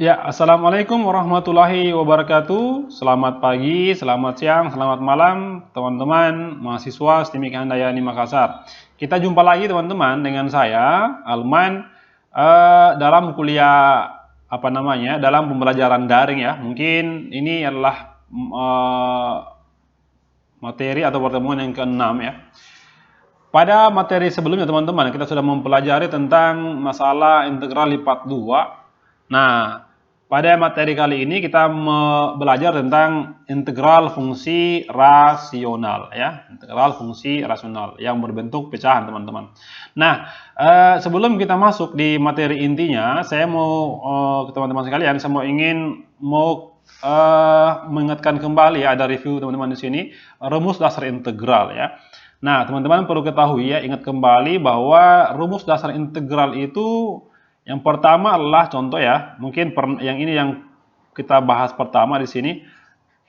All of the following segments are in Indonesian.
Ya, Assalamualaikum warahmatullahi wabarakatuh. Selamat pagi, selamat siang, selamat malam, teman-teman mahasiswa STIMIK Handayani Makassar. Kita jumpa lagi teman-teman dengan saya, Alman, dalam kuliah dalam pembelajaran daring ya. Mungkin ini adalah materi atau pertemuan yang ke-6 ya. Pada materi sebelumnya teman-teman, kita sudah mempelajari tentang masalah integral lipat 2. Nah, pada materi kali ini kita belajar tentang integral fungsi rasional ya, integral fungsi rasional yang berbentuk pecahan teman-teman. Nah, sebelum kita masuk di materi intinya, saya mau ke teman-teman sekalian, saya mau mengingatkan kembali ya, ada review teman-teman di sini rumus dasar integral ya. Nah, teman-teman perlu ketahui ya, ingat kembali bahwa rumus dasar integral itu yang pertama adalah contoh ya, mungkin yang ini yang kita bahas pertama di sini,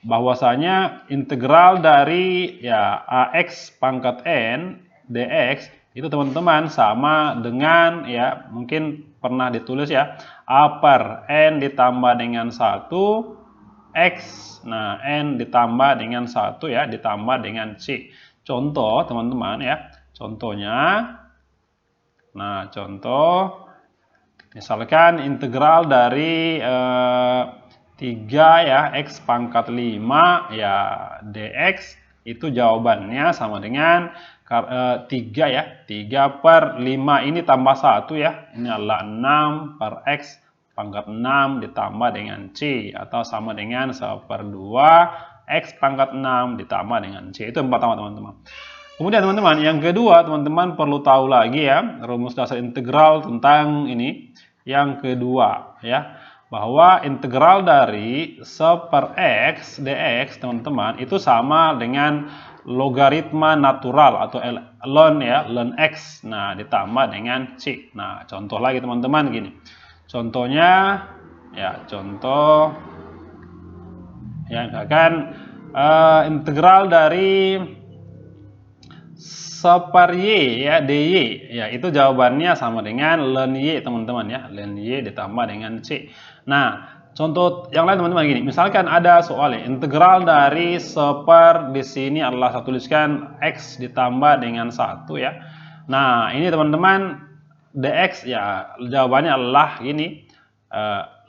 bahwasanya integral dari ya ax pangkat n dx itu teman-teman sama dengan ya, mungkin pernah ditulis ya, a per n ditambah dengan 1 x, nah n ditambah dengan 1 ya, ditambah dengan c. Contoh teman-teman ya, contohnya, nah contoh misalkan integral dari 3 ya, x pangkat 5 ya dx, itu jawabannya sama dengan 3 ya, 3 per 5 ini tambah 1 ya, ini adalah 6 per x pangkat 6 ditambah dengan c, atau sama dengan 1/2 x pangkat 6 ditambah dengan c. Itu yang pertama teman-teman. Kemudian teman-teman, yang kedua teman-teman perlu tahu lagi ya, rumus dasar integral tentang ini. Yang kedua ya, bahwa integral dari 1/x dx teman-teman itu sama dengan logaritma natural atau ln ya, ln x, nah ditambah dengan c. Nah, contoh lagi teman-teman gini. Contohnya ya, contoh ya, misalkan integral dari 1/y ya dy ya, itu jawabannya sama dengan ln y teman-teman ya, ln y ditambah dengan c. Nah, contoh yang lain teman-teman gini, misalkan ada soal ya, integral dari 1/, di sini adalah saya tuliskan x ditambah dengan 1 ya. Nah, ini teman-teman dx ya, jawabannya adalah ini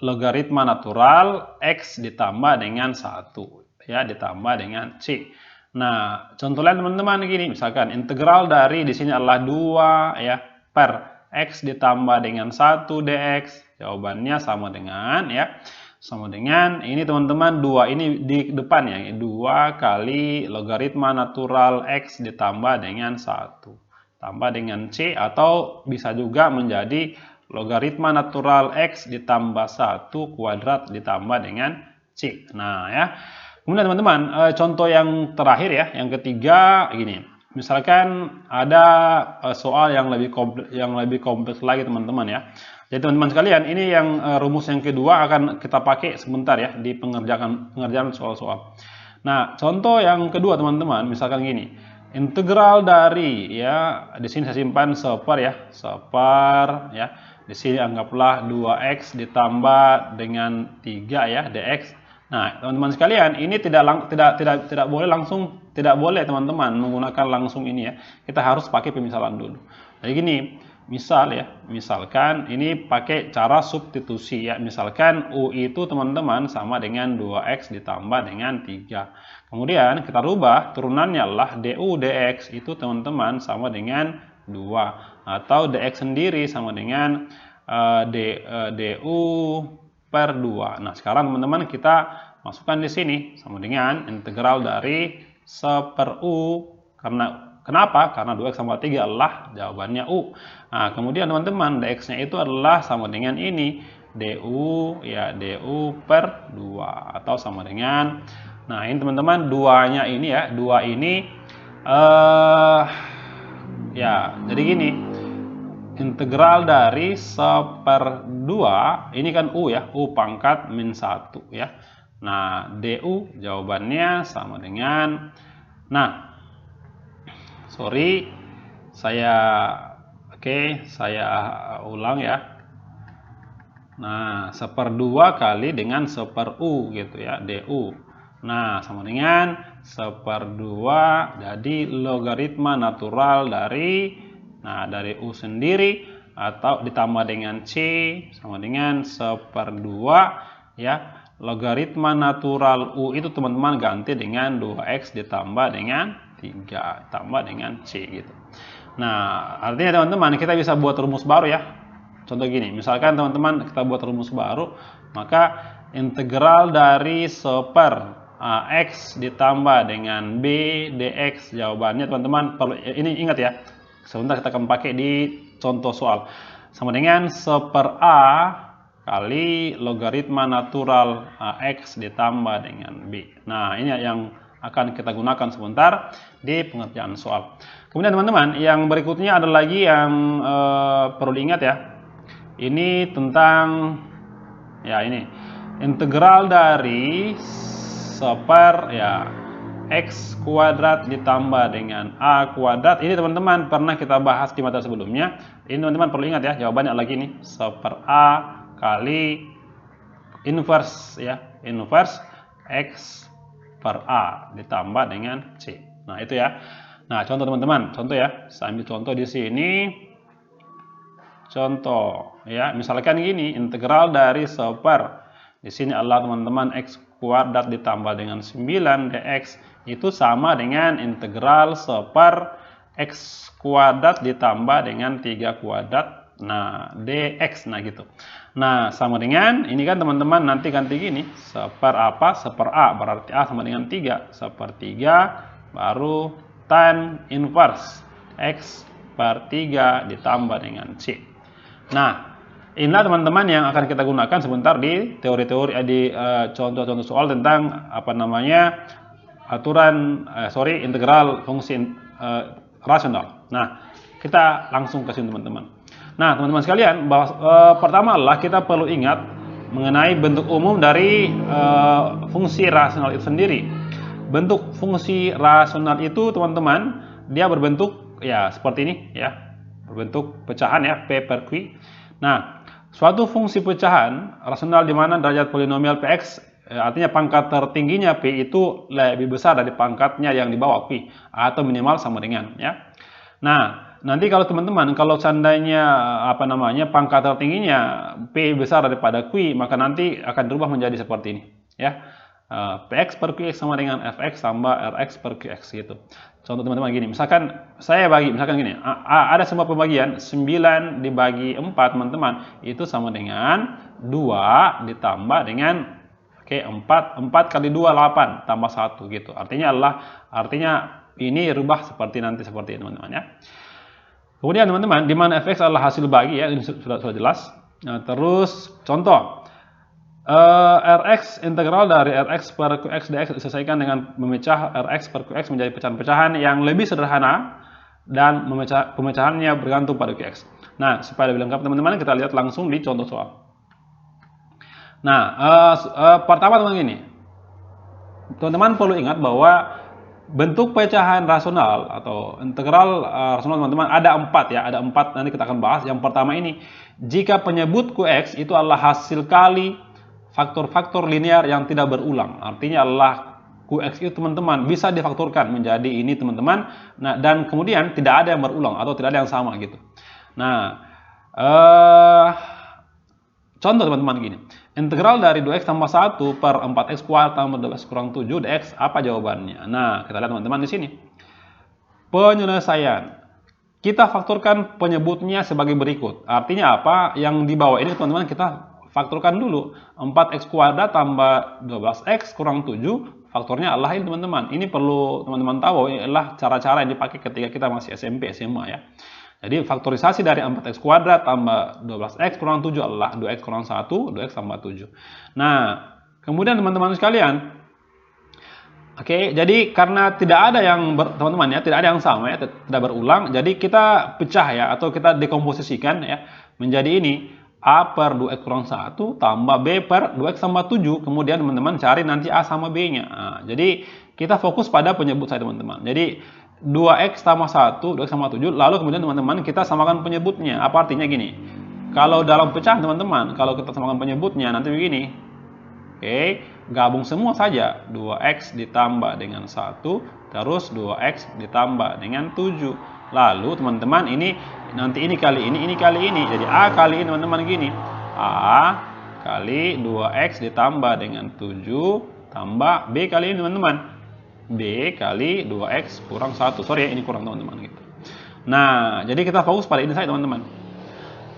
logaritma natural x ditambah dengan 1 ya, ditambah dengan c. Nah, contoh lain teman-teman gini, misalkan integral dari di sini adalah 2 ya per x ditambah dengan 1 dx, jawabannya sama dengan ya, sama dengan ini teman-teman, 2 ini di depan ya, 2 kali logaritma natural x ditambah dengan 1 tambah dengan c, atau bisa juga menjadi logaritma natural x ditambah 1 kuadrat ditambah dengan c. Nah ya, kemudian teman-teman, contoh yang terakhir ya, yang ketiga gini. Misalkan ada soal yang lebih kompleks lagi teman-teman ya. Jadi teman-teman sekalian, ini yang rumus yang kedua akan kita pakai sebentar ya di pengerjaan soal-soal. Nah, contoh yang kedua teman-teman, misalkan gini. Integral dari ya, di sini saya simpan 1/, ya, 1/, ya. Di sini anggaplah 2x ditambah dengan 3 ya dx. Nah, teman-teman sekalian, ini tidak boleh teman-teman menggunakan langsung ini ya. Kita harus pakai pemisalan dulu. Jadi gini, misalkan ini pakai cara substitusi ya. Misalkan u itu teman-teman sama dengan 2x ditambah dengan 3. Kemudian kita rubah turunannya adalah du dx itu teman-teman sama dengan 2, atau dx sendiri sama dengan du per 2. Nah, sekarang teman-teman kita masukkan di sini sama dengan integral dari 1/u, karena kenapa? Karena 2x sama 3 adalah jawabannya u. Nah, kemudian teman-teman dx-nya itu adalah sama dengan ini du ya, du per 2, atau sama dengan, nah ini teman-teman 2-nya ini ya, 2 ini ya, jadi gini, integral dari 1/2 ini kan u ya, u pangkat min 1 ya. Nah, du jawabannya sama dengan, nah sorry, saya ulang ya. Nah, 1/2 kali dengan 1/u gitu ya, du. Nah, sama dengan 1/2 jadi logaritma natural dari dari u sendiri atau ditambah dengan c sama dengan 1/2 ya. Logaritma natural u itu teman-teman ganti dengan 2x ditambah dengan 3 tambah dengan c gitu. Nah, artinya teman-teman kita bisa buat rumus baru ya. Contoh gini, misalkan teman-teman kita buat rumus baru, maka integral dari 1/x ditambah dengan b dx, jawabannya teman-teman perlu ini ingat ya. Sebentar kita akan pakai di contoh soal. Sama dengan 1/a kali logaritma natural x ditambah dengan b. Nah, ini yang akan kita gunakan sebentar di pengerjaan soal. Kemudian teman-teman, yang berikutnya ada lagi yang perlu diingat ya. Ini tentang ya ini integral dari x kuadrat ditambah dengan a kuadrat. Ini teman-teman pernah kita bahas di materi sebelumnya. Ini teman-teman perlu ingat ya, jawabannya lagi nih 1/a kali inverse ya, inverse x per a ditambah dengan c. Nah, itu ya. Nah, contoh teman-teman, contoh ya. Saya ambil contoh di sini. Contoh ya, misalkan gini, integral dari 1/, di sini adalah teman-teman x kuadrat ditambah dengan 9 dx itu sama dengan integral 1/x kuadrat ditambah dengan 3 kuadrat dx gitu. Nah, sama dengan ini kan teman-teman nanti ganti gini, 1/a berarti a sama dengan 3, 1/3 baru tan inverse x per 3 ditambah dengan c. Nah, inilah teman-teman yang akan kita gunakan sebentar di teori-teori di contoh-contoh soal tentang integral fungsi rasional. Nah, kita langsung ke sini teman-teman. Nah, teman-teman sekalian, pertama adalah kita perlu ingat mengenai bentuk umum dari fungsi rasional itu sendiri. Bentuk fungsi rasional itu teman-teman dia berbentuk ya seperti ini ya. Berbentuk pecahan ya, P per Q. Nah, suatu fungsi pecahan rasional di mana derajat polinomial Px artinya pangkat tertingginya P itu lebih besar dari pangkatnya yang di bawah Q atau minimal sama dengan ya. Nah, nanti kalau teman-teman kalau seandainya pangkat tertingginya P besar daripada Q, maka nanti akan berubah menjadi seperti ini ya. Px per Qx sama dengan Fx tambah Rx per Qx gitu. Contoh teman-teman gini, misalkan saya bagi, misalkan gini, ada sebuah pembagian 9 dibagi 4 teman-teman, itu sama dengan 2 ditambah dengan 4 kali 2 8 tambah 1 gitu. Artinya ini rubah seperti nanti seperti ini teman-teman ya. Kemudian teman-teman, di mana Fx adalah hasil bagi ya, ini sudah jelas. Nah, terus contoh Rx integral dari Rx per Qx dx diselesaikan dengan memecah Rx per Qx menjadi pecahan-pecahan yang lebih sederhana dan pemecahannya bergantung pada Qx. Nah, supaya lebih lengkap teman-teman kita lihat langsung di contoh soal. Nah, pertama teman gini, teman-teman perlu ingat bahwa bentuk pecahan rasional atau integral rasional teman-teman ada 4 ya, ada 4 nanti kita akan bahas. Yang pertama ini, jika penyebut Qx itu adalah hasil kali faktor-faktor linear yang tidak berulang. Artinya adalah Qx itu teman-teman bisa difaktorkan menjadi ini teman-teman. Nah, dan kemudian tidak ada yang berulang atau tidak ada yang sama gitu. Nah, contoh teman-teman gini. Integral dari 2x tambah 1 per 4x kuadrat tambah 12 kurang 7 dx apa jawabannya? Nah, kita lihat teman-teman di sini. Penyelesaian. Kita faktorkan penyebutnya sebagai berikut. Artinya apa? Yang di bawah ini teman-teman kita faktorkan dulu. 4x kuadrat tambah 12x kurang 7, faktornya adalah ini teman-teman. Ini perlu teman-teman tahu, ini adalah cara-cara yang dipakai ketika kita masih SMP, SMA ya. Jadi faktorisasi dari 4x kuadrat tambah 12x kurang 7 adalah 2x kurang 1, 2x tambah 7. Nah, kemudian teman-teman sekalian, oke, jadi karena tidak ada yang teman-teman ya, tidak ada yang sama ya, tidak berulang, jadi kita pecah ya atau kita dekomposisikan ya menjadi ini. A per 2x kurang 1 tambah B per 2x tambah 7. Kemudian teman-teman cari nanti A sama B-nya. Nah, jadi kita fokus pada penyebut saya teman-teman. Jadi 2x tambah 1, 2x tambah 7. Lalu kemudian teman-teman kita samakan penyebutnya. Apa artinya gini? kalau dalam pecahan teman-teman, kalau kita samakan penyebutnya nanti begini. Oke, gabung semua saja. 2x ditambah dengan 1, terus 2x ditambah dengan 7. Lalu teman-teman ini nanti ini kali ini kali ini. Jadi A kali ini teman-teman gini. A kali 2x ditambah dengan 7 tambah B kali ini teman-teman. B kali 2x kurang 1. Sorry ya, ini kurang teman-teman gitu. Nah, jadi kita fokus pada ini saja teman-teman.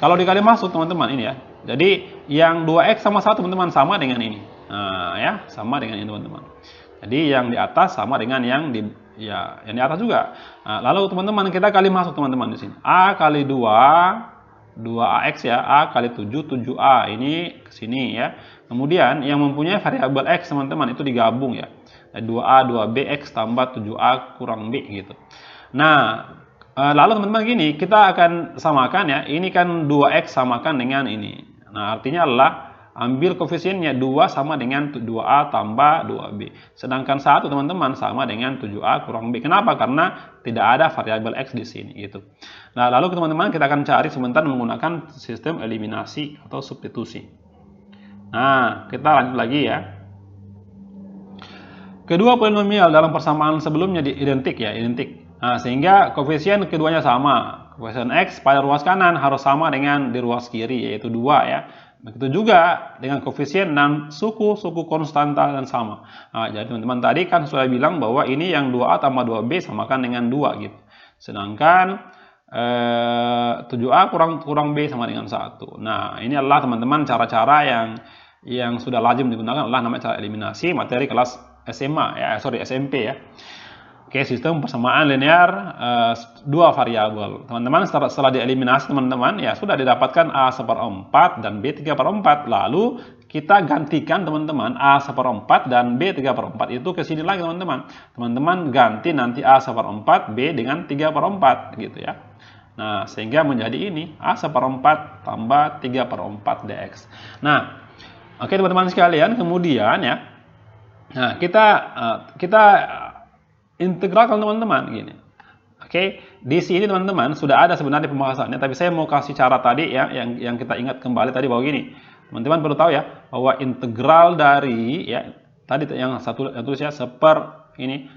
Kalau dikali masuk teman-teman ini ya. Jadi yang 2x sama 1 teman-teman sama dengan ini. Nah, ya, sama dengan ini teman-teman. Jadi yang di atas sama dengan yang di atas juga. Nah, lalu teman-teman kita kali masuk teman-teman di sini. A kali 2ax ya. A kali 7 7a. Ini ke sini ya. Kemudian yang mempunyai variabel x teman-teman itu digabung ya. 2a 2bx tambah 7a kurang b gitu. Nah, lalu teman-teman gini, kita akan samakan ya. Ini kan 2x samakan dengan ini. Nah, artinya adalah ambil koefisiennya 2 sama dengan 2a tambah 2b. Sedangkan 1 teman-teman sama dengan 7a kurang b. Kenapa? Karena tidak ada variabel x di sini gitu. Nah, lalu teman-teman kita akan cari sebentar menggunakan sistem eliminasi atau substitusi. Nah, kita lanjut lagi ya. Kedua polinomial dalam persamaan sebelumnya identik ya, identik. Nah, sehingga koefisien keduanya sama. Koefisien x pada ruas kanan harus sama dengan di ruas kiri, yaitu 2 ya. Begitu juga dengan koefisien dan suku konstanta dan sama. Nah, jadi teman-teman tadi kan sudah bilang bahwa ini yang 2a tambah 2b samakan dengan 2 gitu. Sedangkan 7a kurang b sama dengan 1. Nah, ini adalah teman-teman cara-cara yang sudah lazim digunakan adalah namanya cara eliminasi materi kelas SMA ya, SMP ya. Oke, sistem persamaan linear dua variabel. Teman-teman setelah dieliminasi teman-teman ya sudah didapatkan A seperempat dan B 3/4. Lalu kita gantikan teman-teman A seperempat dan B 3/4 itu ke sini lagi teman-teman. Teman-teman ganti nanti A seperempat B dengan 3/4 gitu ya. Nah, sehingga menjadi ini A seperempat tambah 3/4 dx. Nah, oke teman-teman sekalian, kemudian ya. Nah, kita integralkan teman-teman gini. Oke, di sini teman-teman sudah ada sebenarnya pembahasannya, tapi saya mau kasih cara tadi ya yang kita ingat kembali tadi bahwa gini. Teman-teman perlu tahu ya bahwa integral dari ya tadi yang tulis ya seper ini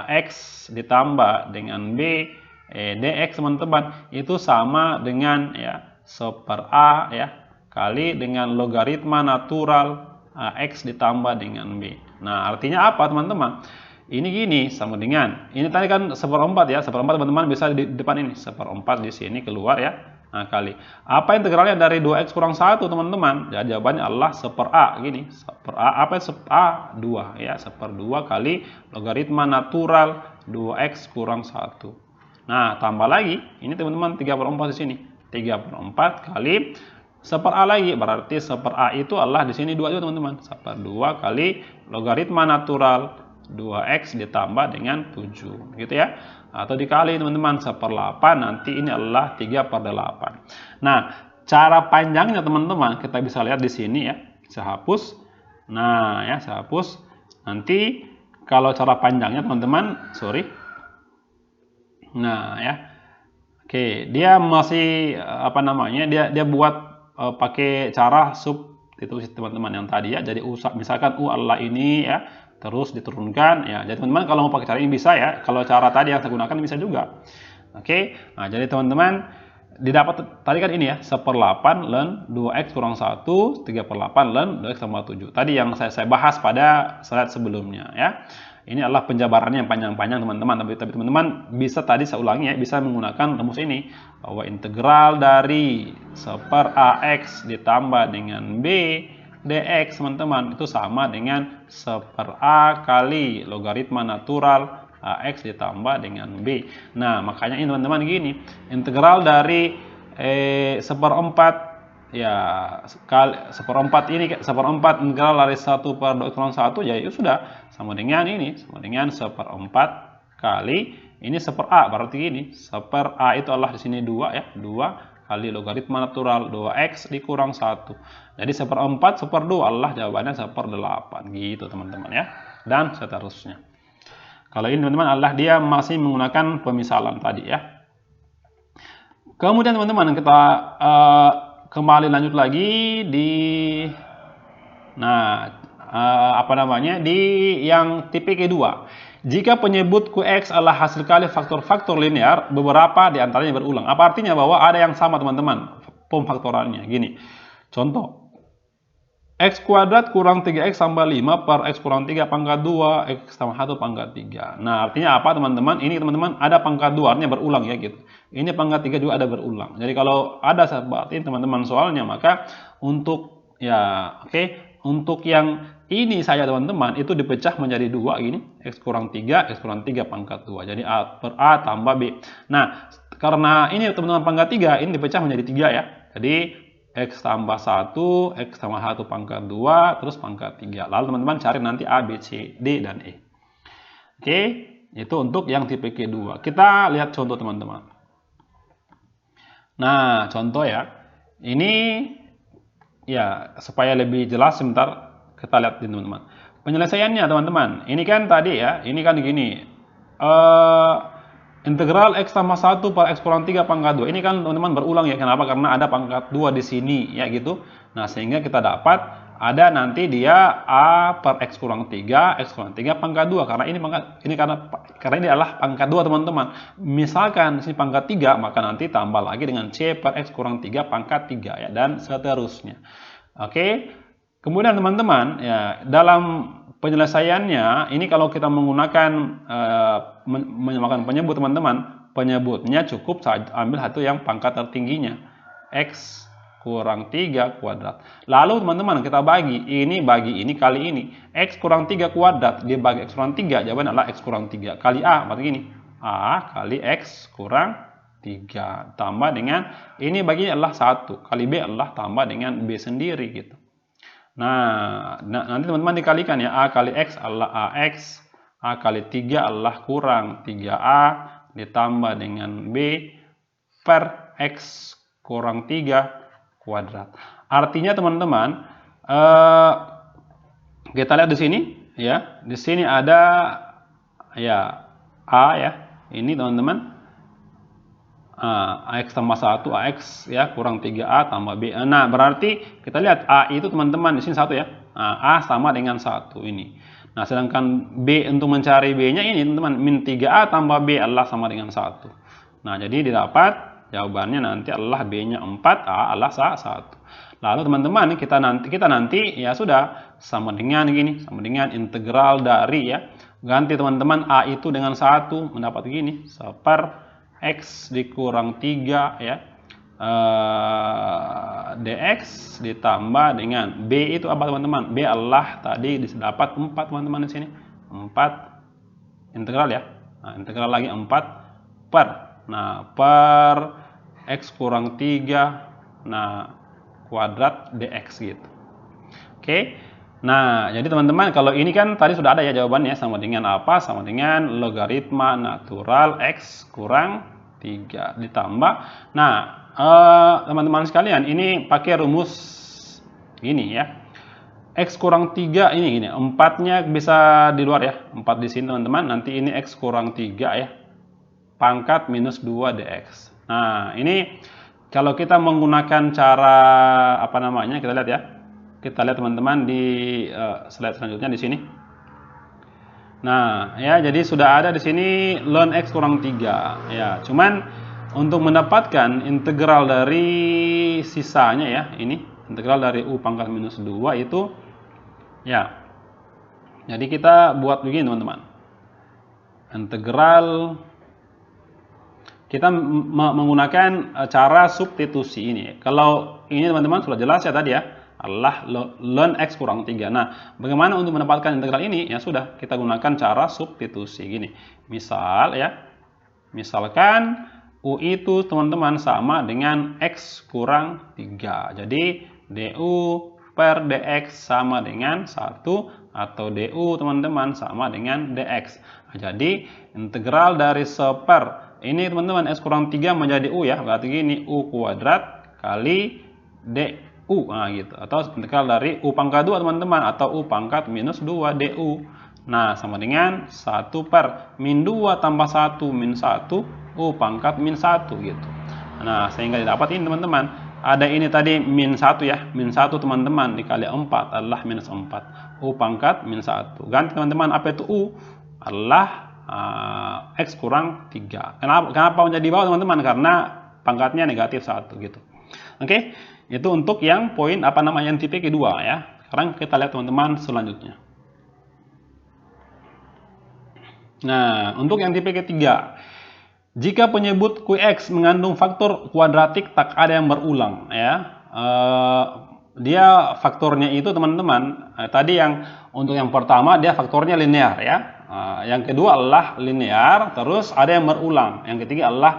x ditambah dengan b dx teman-teman itu sama dengan ya seper a ya kali dengan logaritma natural x ditambah dengan b. Nah, artinya apa teman-teman? Ini gini sama dengan ini tadi kan seperempat ya, seperempat teman-teman bisa di depan ini seperempat di sini keluar ya. Nah, kali apa integralnya dari 2x kurang 1 teman-teman? Ya, jawabannya adalah seper a gini. Seper a apa seper a 2 ya, seper 2 kali logaritma natural 2x kurang 1. Nah, tambah lagi ini teman-teman 3/4 di sini. 3/4 kali seper a lagi, berarti seper a itu adalah di sini 2 juga teman-teman. Seper 2 kali logaritma natural 2x ditambah dengan 7 gitu ya. Atau dikali teman-teman seper 8 nanti ini adalah 3/8. Nah, cara panjangnya teman-teman kita bisa lihat di sini ya. Saya hapus. Nah, ya saya hapus. Nanti kalau cara panjangnya teman-teman, sorry. Nah, ya. Oke, dia masih apa namanya? Dia buat pakai cara sub itu teman-teman yang tadi ya. Jadi misalkan U adalah ini ya, terus diturunkan ya. Jadi teman-teman kalau mau pakai cara ini bisa ya. Kalau cara tadi yang saya gunakan bisa juga. Oke. Nah, jadi teman-teman didapat tadi kan ini ya, seper 8 ln 2x kurang 1, 3/8 ln 2x tambah 7. Tadi yang saya bahas pada slide sebelumnya ya. Ini adalah penjabarannya yang panjang-panjang teman-teman, tapi teman-teman bisa tadi saya ulangi ya, bisa menggunakan rumus ini bahwa integral dari seper ax ditambah dengan b dx teman-teman itu sama dengan seper a kali logaritma natural ax ditambah dengan b. Nah, makanya ini teman-teman gini, integral dari seperempat ya seperempat ini seperempat integral dari 1/2 kurang 1 ya itu sudah sama dengan ini, sama dengan seperempat kali ini seper a, berarti gini seper a itu adalah di sini 2 ya, 2 kali logaritma natural 2x dikurang 1. Jadi seperempat seper 2 adalah jawabannya seper 8 gitu teman-teman ya, dan seterusnya. Kalau ini teman-teman adalah dia masih menggunakan pemisalan tadi ya. Kemudian teman-teman kita kembali lanjut lagi di di yang tipe kedua. Jika penyebut Qx adalah hasil kali faktor-faktor linear, beberapa di antaranya berulang. Apa artinya? Bahwa ada yang sama teman-teman pemfaktorannya. Gini, contoh. X kuadrat kurang 3X tambah 5 per X kurang 3 pangkat 2, X tambah 1 pangkat 3. Nah, artinya apa teman-teman? Ini teman-teman ada pangkat 2, artinya berulang ya gitu. Ini pangkat 3 juga ada berulang. Jadi kalau ada seperti teman-teman soalnya, maka untuk untuk yang ini saya teman-teman itu dipecah menjadi 2 gini, X kurang 3 pangkat 2. Jadi A per A tambah B. Nah, karena ini teman-teman pangkat 3, ini dipecah menjadi 3 ya. Jadi X tambah 1, X tambah 1 pangkat 2, terus pangkat 3. Lalu teman-teman cari nanti A, B, C, D, dan E. Oke, itu untuk yang tipe Q2. Kita lihat contoh teman-teman. Nah, contoh ya. Ini ya, supaya lebih jelas sebentar kita lihat teman-teman. Penyelesaiannya teman-teman. Ini kan tadi ya, ini kan gini. Integral X tambah 1 per X kurang 3 pangkat 2. Ini kan teman-teman berulang ya. Kenapa? Karena ada pangkat 2 di sini ya gitu. Nah, sehingga kita dapat ada nanti dia A per X kurang 3 pangkat 2. Karena ini karena ini adalah pangkat 2 teman-teman. Misalkan sini pangkat 3, maka nanti tambah lagi dengan C per X kurang 3 pangkat 3 ya, dan seterusnya. Oke. Kemudian teman-teman ya, dalam penyelesaiannya ini kalau kita menggunakan menyamakan penyebut teman-teman, penyebutnya cukup ambil satu yang pangkat tertingginya, X kurang 3 kuadrat. Lalu teman-teman kita bagi ini kali ini, X kurang 3 kuadrat dibagi X kurang 3, jawabannya adalah X kurang 3 kali A, berarti gini, A kali X kurang 3 tambah dengan ini baginya adalah 1 kali B adalah tambah dengan B sendiri gitu. Nah, nanti teman-teman dikalikan ya, A kali X adalah AX, A kali 3 adalah kurang 3A, ditambah dengan B per X kurang 3 kuadrat. Artinya teman-teman, kita lihat di sini ya, di sini ada ya A ya, ini teman-teman, AX tambah 1 AX ya kurang 3A tambah B. Nah, berarti kita lihat A itu teman-teman di sini 1 ya. Nah, A sama dengan 1 ini. Nah, sedangkan B untuk mencari B-nya ini teman-teman, min 3A tambah B adalah sama dengan 1. Nah, jadi didapat jawabannya nanti adalah B-nya 4, A adalah 1. Lalu teman-teman kita nanti ya sudah sama dengan gini, sama dengan integral dari ya. Ganti teman-teman A itu dengan 1 mendapat gini, per X dikurang 3 ya, dx ditambah dengan B itu apa teman-teman? B adalah tadi dapat 4 teman-teman di sini. 4 integral ya. Nah, integral lagi 4 per. Nah, per X kurang 3 kuadrat dx gitu. Oke. Nah, jadi teman-teman kalau ini kan tadi sudah ada ya jawabannya, sama dengan apa? Sama dengan logaritma natural X kurang 3 ditambah. Nah, teman-teman sekalian, ini pakai rumus ini ya. X kurang 3 ini gini, 4-nya bisa di luar ya. 4 di sini teman-teman. Nanti ini X kurang 3 ya. Pangkat minus 2 dx. Nah, ini kalau kita menggunakan cara apa namanya? Kita lihat ya. Kita lihat teman-teman di slide selanjutnya di sini. Nah, ya jadi sudah ada di sini ln X kurang 3 ya. Cuman untuk mendapatkan integral dari sisanya ya, ini integral dari U pangkat minus 2 itu ya. Jadi kita buat begini teman-teman. Integral kita menggunakan cara substitusi ini. Kalau ini teman-teman sudah jelas ya tadi ya, adalah ln X kurang 3. Nah, bagaimana untuk mendapatkan integral ini? Ya sudah, kita gunakan cara substitusi gini. Misal ya, misalkan U itu teman-teman sama dengan X kurang 3. Jadi DU per DX sama dengan 1 atau DU teman-teman sama dengan DX. Nah, jadi integral dari seper ini teman-teman X kurang 3 menjadi U ya, berarti gini U kuadrat kali DU, nah gitu. Atau integral dari U pangkat 2 teman-teman, atau U pangkat minus 2 DU. Nah, sama dengan 1 per min 2 tambah 1 min 1 U pangkat min 1 gitu. Nah, sehingga didapat ini teman-teman, ada ini tadi min 1 ya. Min 1 teman-teman dikali 4 adalah minus 4. U pangkat min 1. Ganti teman-teman, apa itu U? Adalah X kurang 3. Kenapa menjadi bawah teman-teman? Karena pangkatnya negatif 1 gitu. Oke, itu untuk yang poin yang tipe kedua ya. Sekarang kita lihat teman-teman selanjutnya. Nah, untuk yang tipe ketiga, jika penyebut Qx mengandung faktor kuadratik tak ada yang berulang ya. Dia faktornya itu teman-teman, tadi yang untuk yang pertama dia faktornya linear ya. Yang kedua adalah linear, terus ada yang berulang. Yang ketiga adalah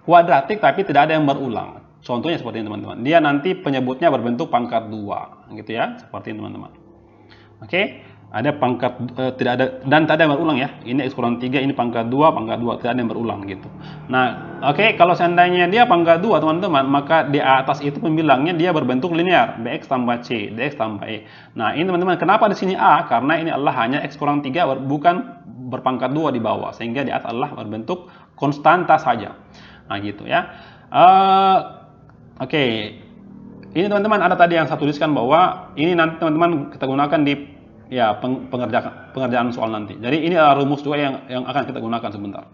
kuadratik tapi tidak ada yang berulang. Contohnya seperti ini teman-teman. Dia nanti penyebutnya berbentuk pangkat 2 gitu ya, seperti ini teman-teman. Oke. Ada pangkat tidak ada dan tidak ada yang berulang ya. Ini X kurang 3, ini pangkat 2, tidak ada yang berulang gitu. Nah, oke, kalau seandainya dia pangkat 2 teman-teman, maka di atas itu pembilangnya dia berbentuk linear, bx tambah c, dx tambah e. Nah, ini teman-teman, kenapa di sini a? Karena ini adalah hanya X kurang 3 bukan berpangkat 2 di bawah, sehingga di atas adalah berbentuk konstanta saja. Nah, gitu ya. Oke. Ini teman-teman ada tadi yang saya tuliskan bahwa ini nanti teman-teman kita gunakan di ya pengerjaan soal nanti. Jadi ini adalah rumus juga yang akan kita gunakan sebentar.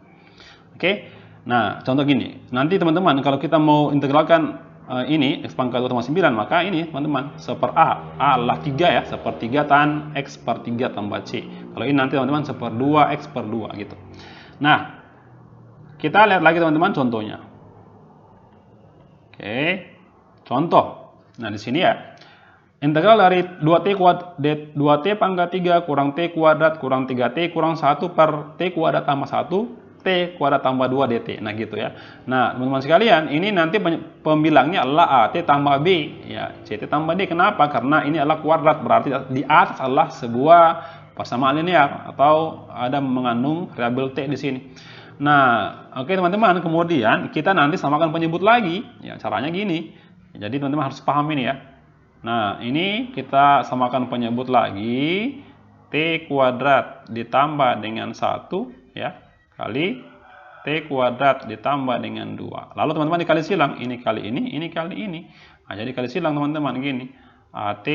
Oke. Nah, contoh gini. Nanti teman-teman kalau kita mau integralkan ini X pangkat 2 tambah 9, maka ini teman-teman seper A. A adalah 3 ya, seper 3 tan X per 3 tambah C. Kalau ini nanti teman-teman seper 2 X per 2 gitu. Nah, kita lihat lagi teman-teman contohnya. Oke. Contoh. Nah, di sini ya. Integral dari 2t pangkat 3 kurang t kuadrat kurang 3t kurang 1 per t kuadrat tambah 1 t kuadrat tambah 2 dt. Nah gitu ya. Nah teman-teman sekalian, ini nanti pembilangnya adalah at tambah b ya, ct tambah d. Kenapa? Karena ini adalah kuadrat, berarti di atas adalah sebuah persamaan linear atau ada mengandung variabel t di sini. Nah oke teman-teman, kemudian kita nanti samakan penyebut lagi ya, caranya gini. Jadi teman-teman harus paham ini ya. Nah, ini kita samakan penyebut lagi, t kuadrat ditambah dengan 1 ya, kali t kuadrat ditambah dengan 2. Lalu teman-teman dikali silang, ini kali ini kali ini. Nah, jadi kali silang teman-teman gini. AT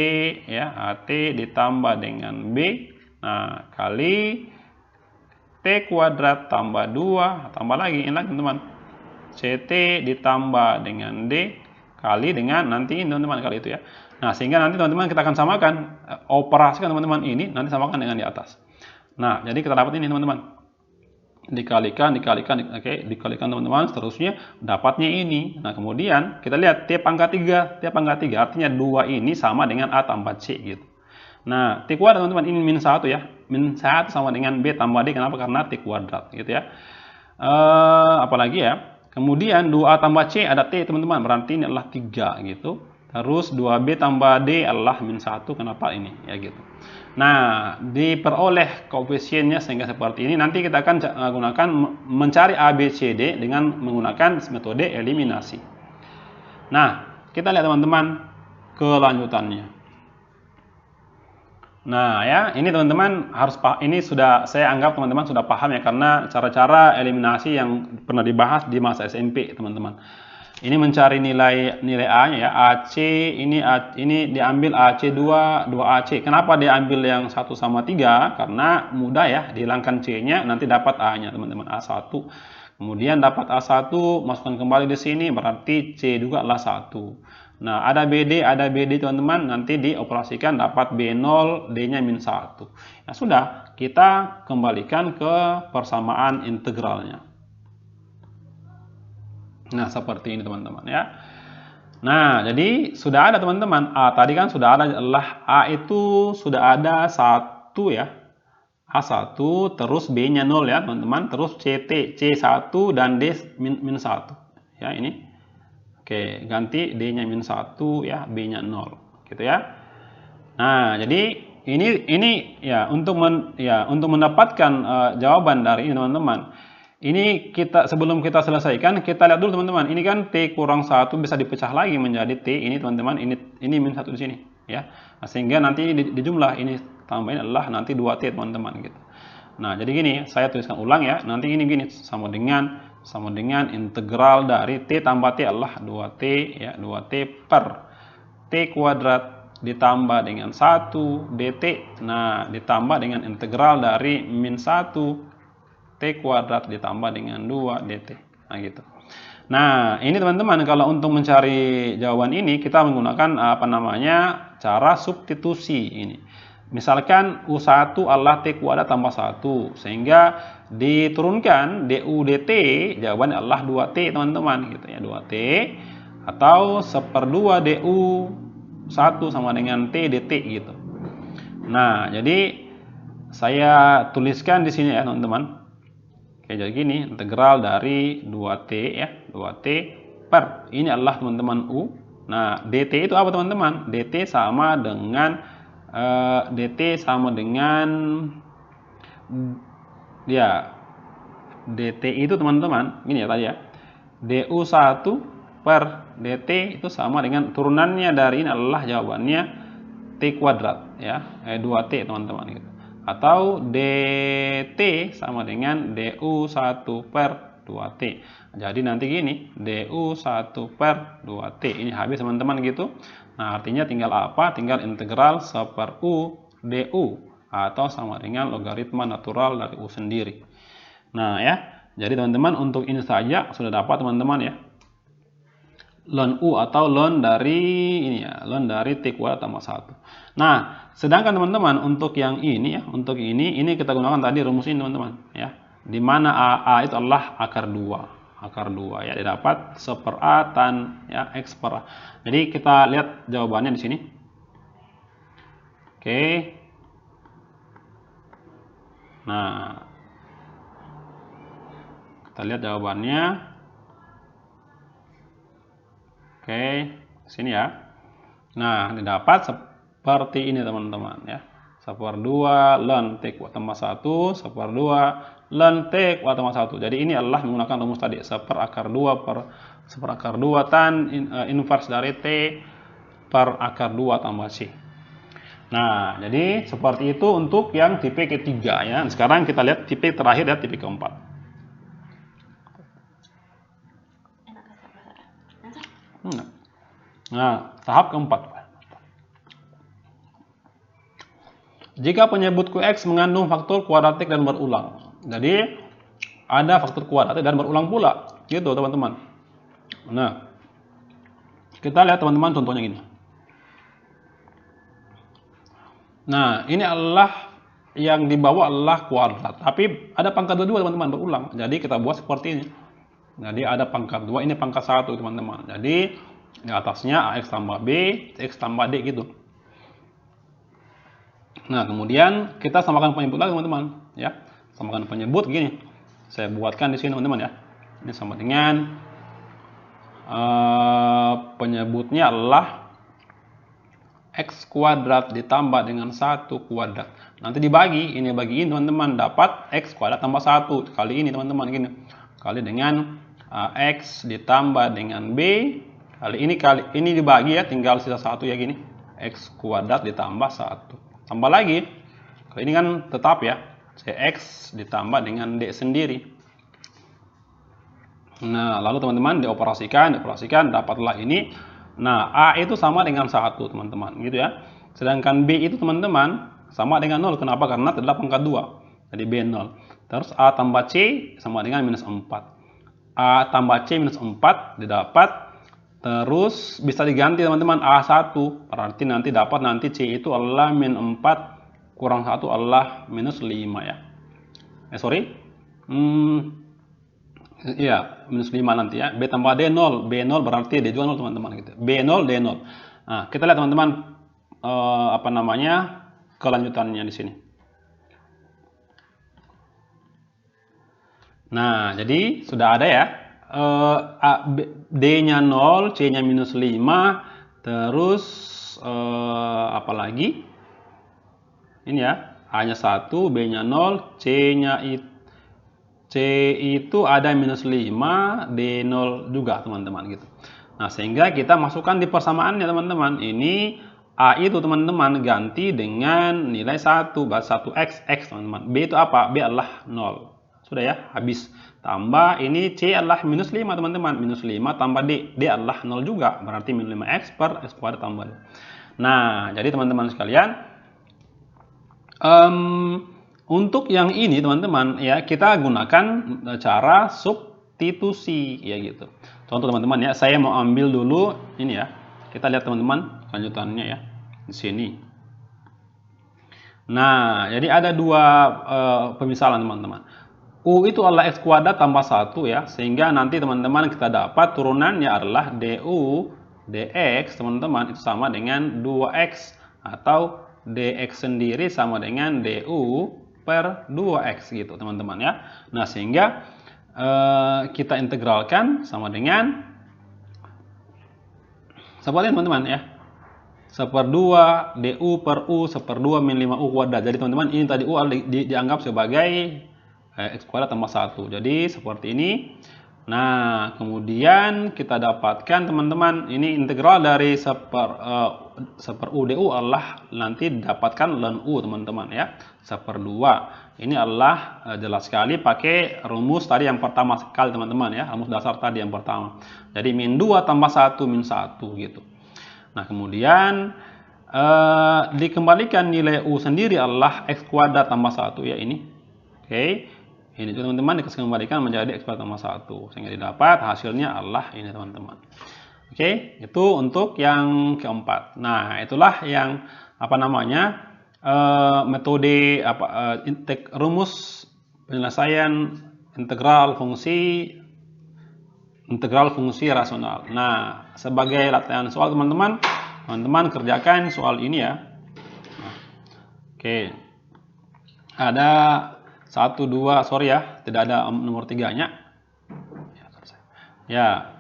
ya, AT ditambah dengan B. Nah, kali t kuadrat tambah 2, tambah lagi ini teman-teman. CT ditambah dengan D kali dengan nanti ini teman-teman kali itu ya. Nah, sehingga nanti teman-teman kita akan samakan, operasikan teman-teman ini, nanti samakan dengan di atas. Nah, jadi kita dapat ini teman-teman. Dikalikan, oke, dikalikan teman-teman, seterusnya dapatnya ini. Nah, kemudian kita lihat T pangkat 3 artinya 2 ini sama dengan A tambah C gitu. Nah, T kuadrat teman-teman ini min 1 ya. Min 1 sama dengan B tambah D, kenapa? Karena T kuadrat gitu ya. Apalagi ya. Kemudian 2A tambah C ada T teman-teman, berarti ini adalah 3 gitu. Terus 2B tambah D adalah min 1, kenapa ini ya gitu. Nah, diperoleh koefisiennya sehingga seperti ini. Nanti kita akan gunakan mencari A, B, C, D dengan menggunakan metode eliminasi. Nah, kita lihat teman-teman kelanjutannya. Nah, ya, ini teman-teman harus ini sudah saya anggap teman-teman sudah paham ya, karena cara-cara eliminasi yang pernah dibahas di masa SMP, teman-teman. Ini mencari nilai A-nya ya, AC ini diambil AC2, 2AC. Kenapa diambil yang 1 sama 3? Karena mudah ya, dihilangkan C-nya nanti dapat A-nya teman-teman, A1. Kemudian dapat A1, masukkan kembali di sini, berarti C juga adalah 1. Nah, ada BD teman-teman, nanti dioperasikan dapat B0, D-nya min 1. Nah, sudah, kita kembalikan ke persamaan integralnya. Nah, seperti ini teman-teman ya. Nah, jadi sudah ada teman-teman. A tadi kan sudah ada, adalah A itu sudah ada 1 ya. A1, terus B-nya 0 ya teman-teman. Terus CT, C1 dan D min 1. Ya, ini. Oke, ganti D-nya min 1 ya, B-nya 0. Gitu ya. Nah, jadi ini ya untuk mendapatkan jawaban dari ini teman-teman. Ini sebelum kita selesaikan, kita lihat dulu teman-teman. Ini kan T kurang 1 bisa dipecah lagi menjadi T ini teman-teman. Ini min 1 di sini ya. Nah, sehingga nanti dijumlah ini tambahin adalah nanti 2T teman-teman gitu. Nah, jadi gini, saya tuliskan ulang ya. Nanti ini gini sama dengan sama dengan integral dari T tambah T adalah 2T ya, 2T per T kuadrat ditambah dengan 1 dt. Nah, ditambah dengan integral dari min 1 T kuadrat ditambah dengan 2 dt. Nah, gitu. Nah, ini teman-teman, kalau untuk mencari jawaban ini kita menggunakan cara substitusi ini. Misalkan U1 adalah T kuadrat tambah 1, sehingga diturunkan du dt, jawabannya adalah 2T teman-teman, gitu ya, 2T atau 1/2 du 1 sama dengan T dt gitu. Nah, jadi saya tuliskan di sini ya, teman-teman. Oke, jadi gini, integral dari 2T ya, 2T per, ini adalah teman-teman U. Nah, dt itu apa teman-teman? dt sama dengan ya, dt itu teman-teman, gini ya tadi ya, du1 per dt itu sama dengan turunannya dari ini adalah jawabannya T kuadrat ya, 2T teman-teman gitu. Atau dt sama dengan du1 per 2T. Jadi nanti gini, du1 per 2T. Ini habis teman-teman gitu. Nah, artinya tinggal apa? Tinggal integral 1/u du atau sama dengan logaritma natural dari u sendiri. Nah, ya. Jadi teman-teman, untuk ini saja sudah dapat teman-teman ya. Ln U atau ln dari ini ya, ln dari T kuadrat tambah 1. Nah, sedangkan teman-teman untuk yang ini ya, untuk ini kita gunakan tadi rumus ini teman-teman ya. Di mana A itu adalah akar 2. Akar 2 ya, didapat 1/A tan ya X per A. Jadi kita lihat jawabannya di sini. Oke. Nah, kita lihat jawabannya. Oke, sini ya. Nah, didapat seperti ini teman-teman ya. 1/2 ln T kuadrat tambah 1, 1/2 ln T kuadrat tambah 1. Jadi ini adalah menggunakan rumus tadi, 1/2 per 1/2 tan inverse dari T per akar 2 tambah C. Nah, jadi seperti itu untuk yang tipe ketiga ya. Sekarang kita lihat tipe terakhir ya, tipe keempat. Nah, tahap keempat. Jika penyebut Qx mengandung faktor kuadratik dan berulang. Jadi, ada faktor kuadratik dan berulang pula. Gitu, teman-teman. Nah, kita lihat teman-teman contohnya gini. Nah, ini adalah yang di bawah adalah kuadrat. Tapi ada pangkat 2 teman-teman, berulang. Jadi, kita buat seperti ini. Jadi, ada pangkat 2, ini pangkat 1 teman-teman. Jadi, di atasnya AX tambah B, X tambah D gitu. Nah, kemudian kita samakan penyebut lagi teman-teman ya. Samakan penyebut gini. Saya buatkan di sini teman-teman ya. Ini sama dengan penyebutnya adalah X kuadrat ditambah dengan 1 kuadrat. Nanti dibagi, ini bagiin teman-teman, dapat X kuadrat tambah 1. Kali ini teman-teman gini. Kali dengan X ditambah dengan B. Kali ini dibagi ya, tinggal sisa 1 ya gini. X kuadrat ditambah 1. Tambah lagi. Kali ini kan tetap ya. Cx ditambah dengan D sendiri. Nah, lalu teman-teman dioperasikan, dapatlah ini. Nah, A itu sama dengan 1 teman-teman, gitu ya. Sedangkan B itu teman-teman sama dengan 0. Kenapa? Karena terdapat pangkat 2. Jadi B 0. Terus A tambah C sama dengan minus 4. A tambah C minus 4 didapat. Terus bisa diganti teman-teman A1. Berarti nanti dapat C itu adalah min 4 kurang 1 adalah minus 5 ya. Iya, minus 5 nanti ya. B tambah D 0. B 0 berarti D juga 0 teman-teman gitu. B 0 D 0. Nah, kita lihat teman-teman kelanjutannya di sini. Nah, jadi sudah ada ya. D-nya 0, C-nya minus 5, terus apalagi? Ini ya, A-nya 1, B-nya 0, C itu ada minus 5, D 0 juga teman-teman gitu. Nah, sehingga kita masukkan di persamaannya teman-teman. Ini A itu teman-teman ganti dengan nilai 1, 1x, X teman-teman. B itu apa? B adalah 0. Sudah ya, habis. tambah ini C adalah minus 5 teman-teman, minus 5 tambah D adalah 0 juga, berarti minus 5x per x kuadrat tambah 2. Nah, jadi teman-teman sekalian, untuk yang ini teman-teman ya, kita gunakan cara substitusi ya gitu. Contoh teman-teman ya, saya mau ambil dulu ini ya, kita lihat teman-teman lanjutannya ya di sini. Nah, jadi ada dua pemisalan teman-teman. U itu adalah x kuadrat tambah 1 ya, sehingga nanti teman-teman kita dapat turunannya adalah du dx teman-teman itu sama dengan 2x, atau dx sendiri sama dengan du per 2x gitu teman-teman ya. Nah, sehingga kita integralkan sama dengan seperti teman-teman ya, 1/2 du per u 1/2 min 5u kuadrat. Jadi teman-teman, ini tadi u dianggap sebagai x kuadrat tambah 1. Jadi seperti ini. Nah, kemudian kita dapatkan teman-teman, ini integral dari 1/u du adalah nanti dapatkan ln u teman-teman ya, 1/2. Ini adalah jelas sekali pakai rumus tadi yang pertama sekali teman-teman ya, rumus dasar tadi yang pertama. Jadi min 2 tambah 1 min 1 gitu. Nah, kemudian dikembalikan nilai u sendiri adalah x kuadrat tambah 1 ya ini. Oke. Ini teman-teman dikembalikan menjadi x kuadrat tambah 1, sehingga didapat hasilnya adalah ini teman-teman. Oke, itu untuk yang keempat. Nah, itulah yang apa namanya metode rumus penyelesaian integral fungsi rasional. Nah, sebagai latihan soal teman-teman kerjakan soal ini ya. Nah, oke. Ada 1, 2, sorry ya, tidak ada nomor 3-nya. Ya.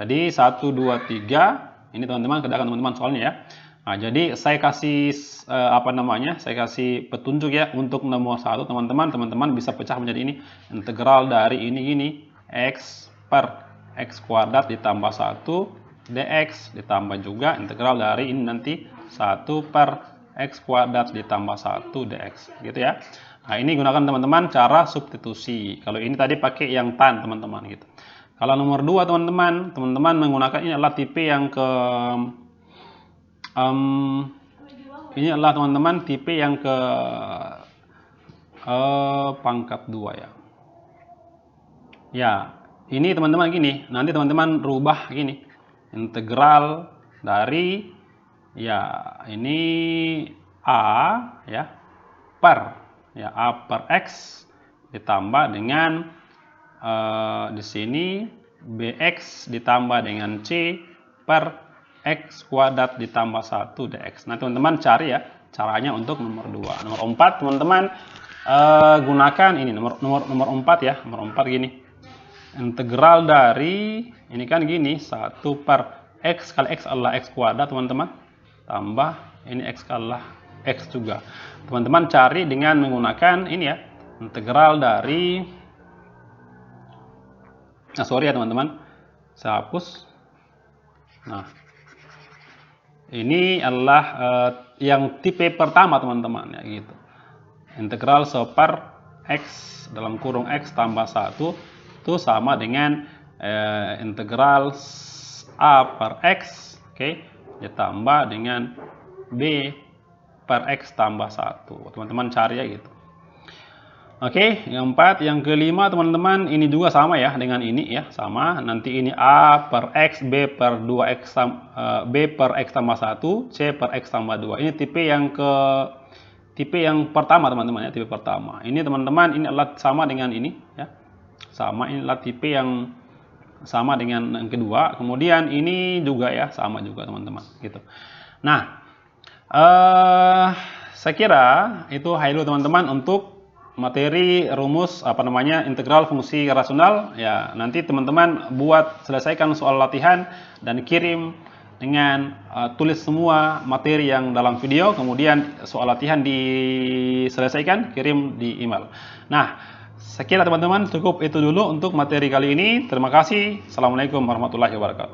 Jadi 1, 2, 3. Ini teman-teman kerjakan teman-teman soalnya ya. Nah, jadi saya kasih saya kasih petunjuk ya untuk nomor 1 teman-teman bisa pecah menjadi ini integral dari ini x per x kuadrat ditambah 1 dx ditambah juga integral dari ini nanti 1 per x kuadrat ditambah 1 dx gitu ya. Nah, ini gunakan teman-teman cara substitusi. Kalau ini tadi pakai yang tan teman-teman gitu. Kalau nomor 2 teman-teman menggunakan ini adalah tipe yang ke ini adalah teman-teman tipe yang ke pangkat 2 ya. Ya, ini teman-teman gini. Nanti teman-teman rubah gini. Integral dari ya ini a ya per a per x ditambah dengan di sini bx ditambah dengan c per x kuadrat ditambah 1 dx. Nah, teman-teman cari ya caranya untuk nomor 2. Nomor 4 teman-teman gunakan ini nomor 4 ya. Nomor 4 gini. Integral dari ini kan gini 1 per x kali x adalah x kuadrat teman-teman, tambah ini x adalah x juga. Teman-teman cari dengan menggunakan ini ya, integral dari sorry ya teman-teman, saya hapus. Nah, ini adalah yang tipe pertama teman-teman ya gitu. Integral per x dalam kurung x tambah 1 itu sama dengan integral a per x, oke, ditambah dengan b per x tambah 1. Teman-teman cari ya gitu. Oke, yang 4, yang kelima teman-teman ini juga sama ya dengan ini ya, sama. Nanti ini a per x, b per 2x, b per x tambah 1, c per x tambah 2. Ini tipe yang pertama teman-teman ya, tipe pertama. Ini teman-teman ini adalah sama dengan ini ya. Sama, ini adalah tipe yang sama dengan yang kedua. Kemudian ini juga ya, sama juga teman-teman gitu. Nah, saya kira itu dulu teman-teman untuk materi rumus integral fungsi rasional ya. Nanti teman-teman selesaikan soal latihan dan kirim dengan tulis semua materi yang dalam video, kemudian soal latihan diselesaikan, kirim di email. Nah, saya kira teman-teman cukup itu dulu untuk materi kali ini. Terima kasih. Assalamualaikum warahmatullahi wabarakatuh.